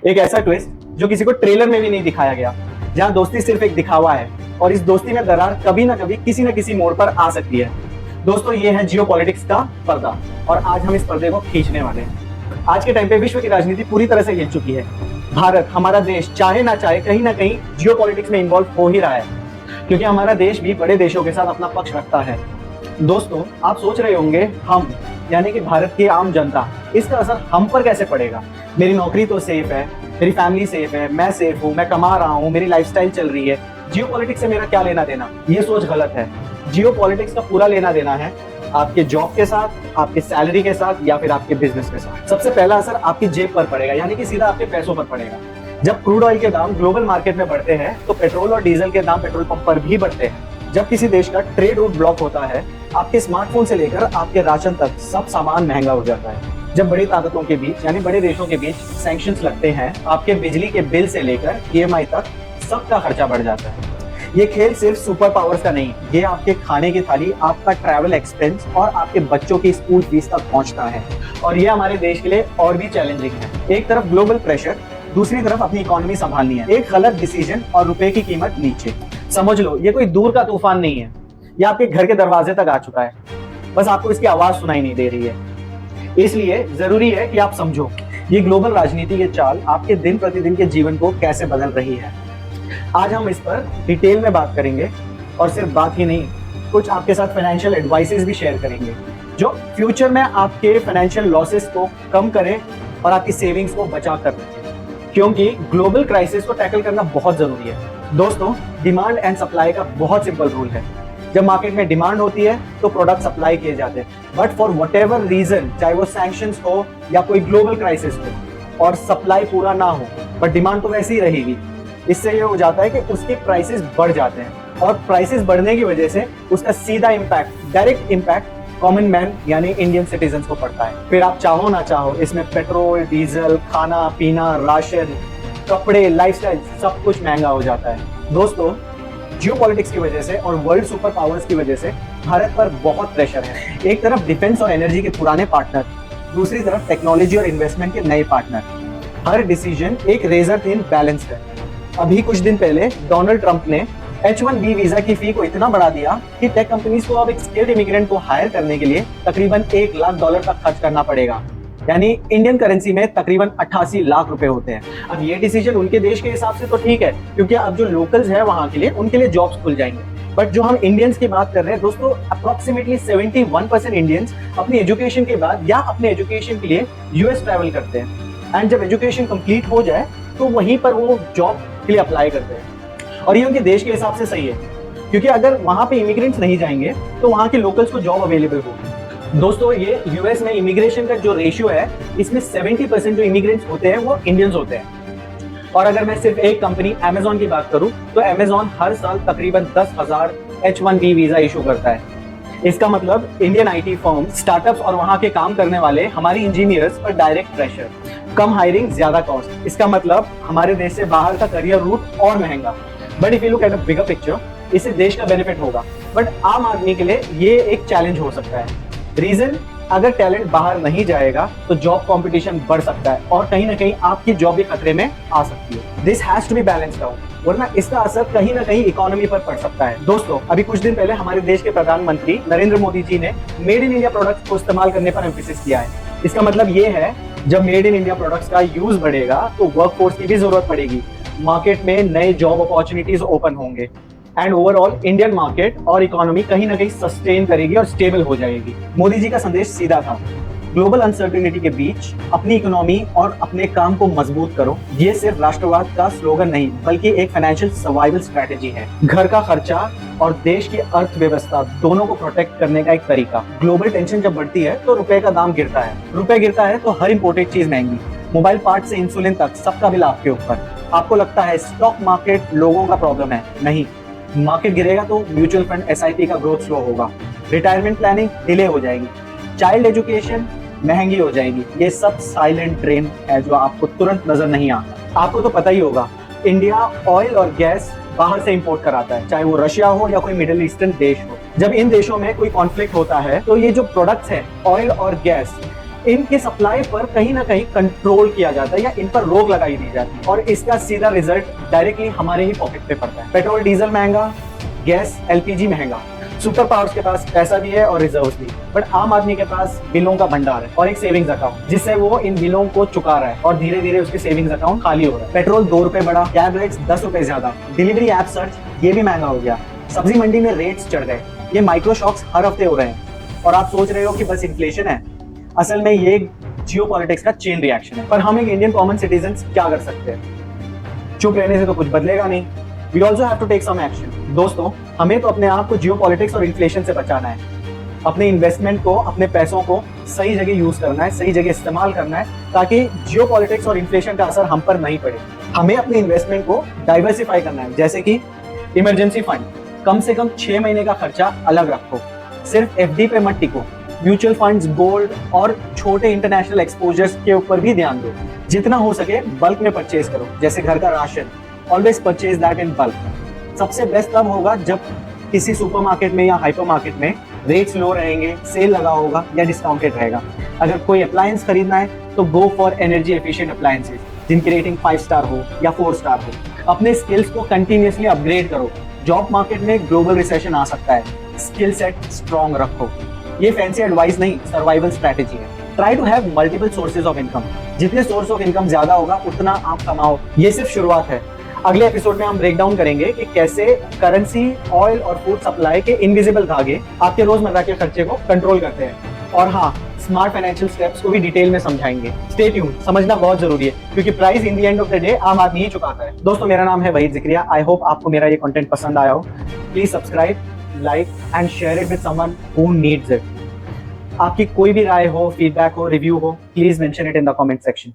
एक ऐसा ट्विस्ट जो किसी को ट्रेलर में भी नहीं दिखाया गया, जहां दोस्ती सिर्फ एक दिखावा है और इस दोस्ती में दरार कभी ना कभी किसी न किसी मोड़ पर आ सकती है। दोस्तों, ये है जियोपॉलिटिक्स का पर्दा और आज हम इस पर्दे को खींचने वाले हैं। आज के टाइम पे विश्व की राजनीति पूरी तरह से हिल चुकी है। भारत, हमारा देश, चाहे ना चाहे कहीं ना कहीं जियोपॉलिटिक्स में इन्वॉल्व हो ही रहा है, क्योंकि हमारा देश भी बड़े देशों के साथ अपना पक्ष रखता है। दोस्तों, आप सोच रहे होंगे हम यानी कि भारत की आम जनता, इसका असर हम पर कैसे पड़ेगा? मेरी नौकरी तो सेफ है, मेरी फैमिली सेफ है, मैं सेफ हूँ, मैं कमा रहा हूँ, मेरी लाइफस्टाइल चल रही है, जियोपॉलिटिक्स से मेरा क्या लेना देना? ये सोच गलत है। जियोपॉलिटिक्स का पूरा लेना देना है आपके जॉब के साथ, आपके सैलरी के साथ या फिर आपके बिजनेस के साथ। सबसे पहला असर आपकी जेब पर पड़ेगा, यानी कि सीधा आपके पैसों पर पड़ेगा। जब क्रूड ऑयल के दाम ग्लोबल मार्केट में बढ़ते हैं तो पेट्रोल और डीजल के दाम पेट्रोल पंप पर भी बढ़ते हैं। जब किसी देश का ट्रेड रूट ब्लॉक होता है, आपके स्मार्टफोन से लेकर आपके राशन तक सब सामान महंगा हो जाता है। जब बड़ी ताकतों के बीच यानी बड़े देशों के बीच सैंक्शंस लगते हैं, आपके बिजली के बिल से लेकर ईएमआई तक सबका खर्चा बढ़ जाता है। ये खेल सिर्फ सुपर पावर्स का नहीं, ये आपके खाने की थाली, आपका ट्रैवल एक्सपेंस और आपके बच्चों की स्कूल फीस तक पहुंचता है। और ये हमारे देश के लिए और भी चैलेंजिंग है। एक तरफ ग्लोबल प्रेशर, दूसरी तरफ अपनी इकोनॉमी संभालनी है। एक गलत डिसीजन और रुपए की कीमत नीचे। समझ लो, ये कोई दूर का तूफान नहीं है, ये आपके घर के दरवाजे तक आ चुका है, बस आपको इसकी आवाज सुनाई नहीं दे रही है। इसलिए जरूरी है कि आप समझो ये ग्लोबल राजनीति की चाल आपके दिन प्रतिदिन के जीवन को कैसे बदल रही है। आज हम इस पर डिटेल में बात करेंगे और सिर्फ बात ही नहीं, कुछ आपके साथ फाइनेंशियल एडवाइसेस भी शेयर करेंगे जो फ्यूचर में आपके फाइनेंशियल लॉसेस को कम करें और आपकी सेविंग्स को बचा कर रखें, क्योंकि ग्लोबल क्राइसिस को टैकल करना बहुत जरूरी है। दोस्तों, डिमांड एंड सप्लाई का बहुत सिंपल रूल है। जब मार्केट में डिमांड होती है तो प्रोडक्ट सप्लाई किए जाते हैं, बट फॉर व्हाटएवर रीजन, चाहे वो सैंक्शंस हो या कोई ग्लोबल क्राइसिस हो और सप्लाई पूरा ना हो, बट डिमांड तो वैसी ही रहेगी। इससे ये हो जाता है कि उसके प्राइसेस बढ़ जाते हैं और प्राइसेस बढ़ने की वजह से उसका सीधा impact, direct impact common man यानी इंडियन सिटीजन को पड़ता है। फिर आप चाहो ना चाहो, इसमें पेट्रोल, डीजल, खाना पीना, राशन, कपड़े, लाइफस्टाइल सब कुछ महंगा हो जाता है। दोस्तों, जियोपॉलिटिक्स की वजह से और वर्ल्ड सुपर पावर्स की वजह से भारत पर बहुत प्रेशर है। एक तरफ डिफेंस और एनर्जी के पुराने पार्टनर, दूसरी तरफ टेक्नोलॉजी और इन्वेस्टमेंट के नए पार्टनर। हर डिसीजन एक रेजर थिन बैलेंस है। अभी कुछ दिन पहले डोनाल्ड ट्रंप ने H1B वीजा की फी को इतना बढ़ा दिया कि टेक कंपनीज को अब एक स्किल्ड इमिग्रेंट को हायर करने के लिए तकरीबन $1 लाख तक खर्च करना पड़ेगा, यानी इंडियन करेंसी में तकरीबन 88 लाख रुपए होते हैं। अब ये डिसीजन उनके देश के हिसाब से तो ठीक है, क्योंकि अब जो लोकल्स हैं वहां के लिए, उनके लिए जॉब्स खुल जाएंगे। बट जो हम इंडियंस की बात कर रहे हैं दोस्तों, अप्रोक्सीमेटली 71% इंडियंस अपनी एजुकेशन के बाद या अपने एजुकेशन के लिए यूएस ट्रैवल करते हैं। एंड जब एजुकेशन कंप्लीट हो जाए तो वहीं पर वो जॉब के लिए अप्लाई करते हैं। और ये उनके देश के हिसाब से सही है, क्योंकि अगर वहां पे इमिग्रेंट्स नहीं जाएंगे तो वहां के लोकल्स को जॉब अवेलेबल होगी। दोस्तों, ये यूएस में इमिग्रेशन का जो रेशियो है, इसमें 70% जो इमिग्रेंट्स होते हैं वो इंडियंस होते हैं। और अगर मैं सिर्फ एक कंपनी अमेजॉन की बात करूं तो अमेजॉन हर साल तकरीबन 10,000 H1B वीजा इशू करता है। इसका मतलब इंडियन आईटी फर्म, स्टार्टअप्स और वहां के काम करने वाले हमारी इंजीनियर्स पर डायरेक्ट प्रेशर, कम हायरिंग, ज्यादा कॉस्ट। इसका मतलब हमारे देश से बाहर का करियर रूट और महंगा। But if you look at a bigger picture, इससे देश का बेनिफिट होगा, बट आम आदमी के लिए ये एक चैलेंज हो सकता है। रीजन, अगर टैलेंट बाहर नहीं जाएगा तो जॉब कंपटीशन बढ़ सकता है और कहीं ना कहीं आपकी जॉब भी खतरे में आ सकती है। This has to be balanced out, वरना इसका असर कहीं ना कहीं इकोनॉमी पर पड़ सकता है। दोस्तों, अभी कुछ दिन पहले हमारे देश के प्रधानमंत्री नरेंद्र मोदी जी ने मेड इन इंडिया प्रोडक्ट्स को इस्तेमाल करने पर एम्फेसिस किया है। इसका मतलब ये है, जब मेड इन इंडिया प्रोडक्ट्स का यूज बढ़ेगा तो वर्कफोर्स की भी जरूरत पड़ेगी, मार्केट में नए जॉब अपॉर्चुनिटीज ओपन होंगे एंड ओवरऑल इंडियन मार्केट और इकोनॉमी कहीं ना कहीं सस्टेन करेगी और स्टेबल हो जाएगी। मोदी जी का संदेश सीधा था, ग्लोबल अनसर्टेनिटी के बीच अपनी इकोनॉमी और अपने काम को मजबूत करो। ये सिर्फ राष्ट्रवाद का स्लोगन नहीं, बल्कि एक फाइनेंशियल सर्वाइवल स्ट्रेटेजी है। घर का खर्चा और देश की अर्थव्यवस्था दोनों को प्रोटेक्ट करने का एक तरीका। ग्लोबल टेंशन जब बढ़ती है तो रुपए का दाम गिरता है, रुपए गिरता है तो हर इंपोर्टेड चीज महंगी, मोबाइल पार्ट से इंसुलिन तक सबका बिल आपके ऊपर। आपको लगता है स्टॉक मार्केट लोगों का प्रॉब्लम है, नहीं। मार्केट गिरेगा तो म्यूचुअल फंड, SIP का ग्रोथ स्लो होगा, रिटायरमेंट प्लानिंग डिले हो जाएगी, चाइल्ड एजुकेशन महंगी हो जाएगी। ये सब साइलेंट ड्रेन है जो आपको तुरंत नजर नहीं आता। आपको तो पता ही होगा, इंडिया ऑयल और गैस बाहर से इंपोर्ट कराता है, चाहे वो रशिया हो या कोई मिडिल ईस्टर्न देश हो। जब इन देशों में कोई कॉन्फ्लिक्ट होता है तो ये जो प्रोडक्ट्स है, ऑयल और गैस, इनके सप्लाई पर कहीं ना कहीं कंट्रोल किया जाता है या इन पर रोक लगाई दी जाती है और इसका सीधा रिजल्ट डायरेक्टली हमारे ही पॉकेट पे पड़ता है। पेट्रोल डीजल महंगा, गैस एलपीजी महंगा, सुपर पावर्स के पास पैसा भी है और रिजर्व्स भी, बट आम आदमी के पास बिलों का भंडार है और एक सेविंग्स अकाउंट जिससे वो इन बिलों को चुका रहा है और धीरे धीरे उसके सेविंग्स अकाउंट खाली हो रहा है। पेट्रोल 2 रुपए बढ़ा, कैब रेट्स 10 रुपए ज्यादा, डिलीवरी ऐप सर्च ये भी महंगा हो गया, सब्जी मंडी में रेट्स चढ़ गए। ये माइक्रो शॉक्स हर हफ्ते हो रहे हैं और आप सोच रहे हो कि बस इन्फ्लेशन है, असल में ये जियोपॉलिटिक्स का चेन रिएक्शन है। पर हम एक इंडियन कॉमन सिटीजन क्या कर सकते हैं? चुप रहने से तो कुछ बदलेगा नहीं। We also have to take some action. दोस्तों, हमें तो अपने आप को जियोपॉलिटिक्स और इन्फ्लेशन से बचाना है। अपने इन्वेस्टमेंट को, अपने पैसों को सही जगह यूज करना है, सही जगह इस्तेमाल करना है ताकि जियोपॉलिटिक्स और इन्फ्लेशन का असर हम पर नहीं पड़े। हमें अपने इन्वेस्टमेंट को डाइवर्सिफाई करना है, जैसे कि इमरजेंसी फंड, कम से कम 6 महीने का खर्चा अलग रखो, सिर्फ एफडी पे मत टिको, म्यूचुअल फंड्स, गोल्ड और छोटे इंटरनेशनल एक्सपोजर्स के ऊपर भी ध्यान दो। जितना हो सके बल्क में परचेज करो, जैसे घर का ration, always purchase that in bulk. सबसे बेस्ट तब होगा जब किसी सुपरमार्केट में या हाइपरमार्केट में रेट्स लो रहेंगे, सेल लगा होगा या डिस्काउंटेड रहेगा। अगर कोई अप्लायंस खरीदना है तो go for energy efficient appliances जिनकी रेटिंग 5 स्टार हो या 4 स्टार हो। अपने स्किल्स को कंटिन्यूअसली अपग्रेड करो। जॉब मार्केट में ग्लोबल रिसेशन आ सकता है, स्किल सेट स्ट्रॉन्ग रखो। ये फैंसी एडवाइस नहीं, सर्वाइवल स्ट्रैटेजी है। Try to have multiple sources of income. जितने सोर्स ऑफ इनकम ज्यादा होगा उतना आप कमाओ। ये सिर्फ शुरुआत है। अगले एपिसोड में हम ब्रेक डाउन करेंगे कि कैसे करेंसी, ऑयल और फूड सप्लाई के इनविजिबल धागे आपके रोजमर्रा के खर्चे को कंट्रोल करते हैं। और हाँ, स्मार्ट फाइनेंशियल स्टेप्स को भी डिटेल में समझाएंगे। स्टे ट्यून, समझना बहुत जरूरी है क्योंकि price in the end of the day आम आदमी ही चुकाता है। दोस्तों, मेरा नाम है वहीद जिक्रिया। आई होप आपको मेरा ये कंटेंट पसंद आया हो। Please subscribe, like and share it with someone who needs it. आपकी कोई भी राय हो, फीडबैक हो, रिव्यू हो, please mention it in the comment section.